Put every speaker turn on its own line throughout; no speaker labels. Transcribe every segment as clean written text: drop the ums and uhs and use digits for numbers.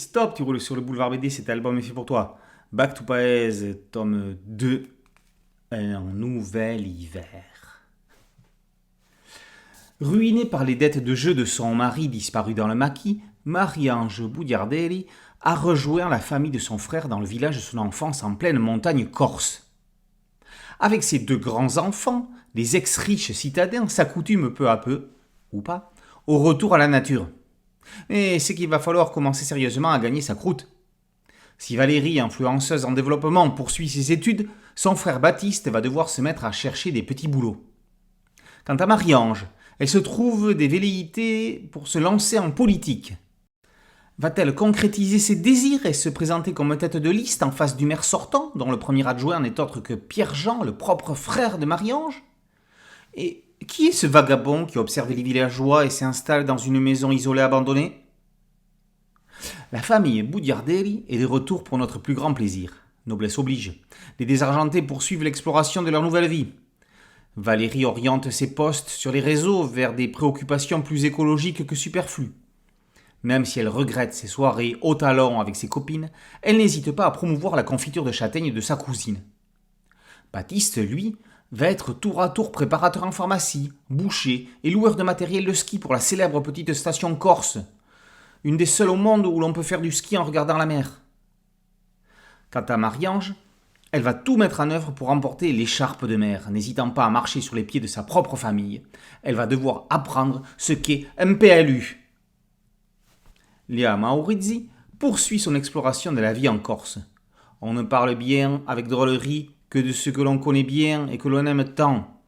stop, tu roules sur le boulevard BD, cet album est fait pour toi. Back to Paez, tome 2, un nouvel hiver. Ruinée par les dettes de jeu de son mari disparu dans le maquis, Marie-Ange Bugiardelli a rejoint la famille de son frère dans le village de son enfance en pleine montagne corse. Avec ses deux grands-enfants, les ex-riches citadins s'accoutument peu à peu, ou pas, au retour à la nature. Mais c'est qu'il va falloir commencer sérieusement à gagner sa croûte. Si Valérie, influenceuse en développement, poursuit ses études, son frère Baptiste va devoir se mettre à chercher des petits boulots. Quant à Marie-Ange, elle se trouve des velléités pour se lancer en politique. Va-t-elle concrétiser ses désirs et se présenter comme tête de liste en face du maire sortant, dont le premier adjoint n'est autre que Pierre-Jean, le propre frère de Marie-Ange ? Et qui est ce vagabond qui observe les villageois et s'installe dans une maison isolée abandonnée ? La famille Bugiardelli est de retour pour notre plus grand plaisir. Noblesse oblige. Les désargentés poursuivent l'exploration de leur nouvelle vie. Valérie oriente ses posts sur les réseaux vers des préoccupations plus écologiques que superflues. Même si elle regrette ses soirées au talon avec ses copines, elle n'hésite pas à promouvoir la confiture de châtaigne de sa cousine. Baptiste, lui, va être tour à tour préparateur en pharmacie, boucher et loueur de matériel de ski pour la célèbre petite station corse, une des seules au monde où l'on peut faire du ski en regardant la mer. Quant à Marie-Ange, elle va tout mettre en œuvre pour remporter l'écharpe de mer, n'hésitant pas à marcher sur les pieds de sa propre famille. Elle va devoir apprendre ce qu'est un PLU. Léa Maurizzi poursuit son exploration de la vie en Corse. On ne parle bien avec drôlerie que de ce que l'on connaît bien et que l'on aime tant.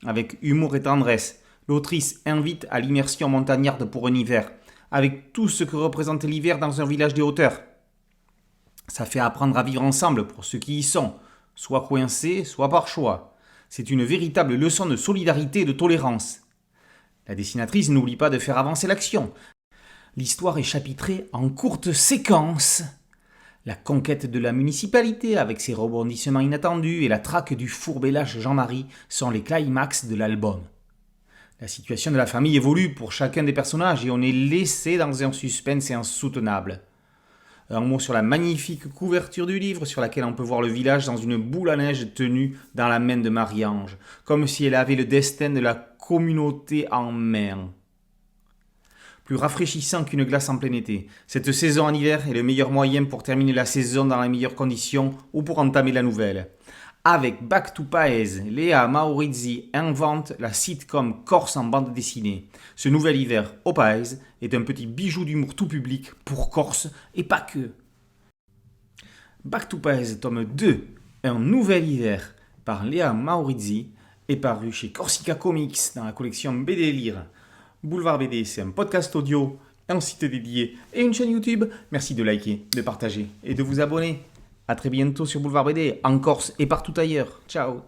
Avec humour et tendresse, l'autrice invite à l'immersion montagnarde pour un hiver, avec tout ce que représente l'hiver dans un village des hauteurs. Ça fait apprendre à vivre ensemble pour ceux qui y sont, soit coincés, soit par choix. C'est une véritable leçon de solidarité et de tolérance. La dessinatrice n'oublie pas de faire avancer l'action. L'histoire est chapitrée en courtes séquences. La conquête de la municipalité avec ses rebondissements inattendus et la traque du fourbelage Jean-Marie sont les climax de l'album. La situation de la famille évolue pour chacun des personnages et on est laissé dans un suspense insoutenable. Un mot sur la magnifique couverture du livre sur laquelle on peut voir le village dans une boule à neige tenue dans la main de Marie-Ange, comme si elle avait le destin de la communauté en main. Plus rafraîchissant qu'une glace en plein été, cette saison en hiver est le meilleur moyen pour terminer la saison dans les meilleures conditions ou pour entamer la nouvelle. Avec Back to Paez, Léa Maurizzi invente la sitcom corse en bande dessinée. Ce nouvel hiver au Paez est un petit bijou d'humour tout public pour Corse et pas que. Back to Paez, tome 2, un nouvel hiver par Léa Maurizzi est paru chez Corsica Comics dans la collection BD Lire. Boulevard BD, c'est un podcast audio, un site dédié et une chaîne YouTube. Merci de liker, de partager et de vous abonner. A très bientôt sur Boulevard BD, en Corse et partout ailleurs. Ciao.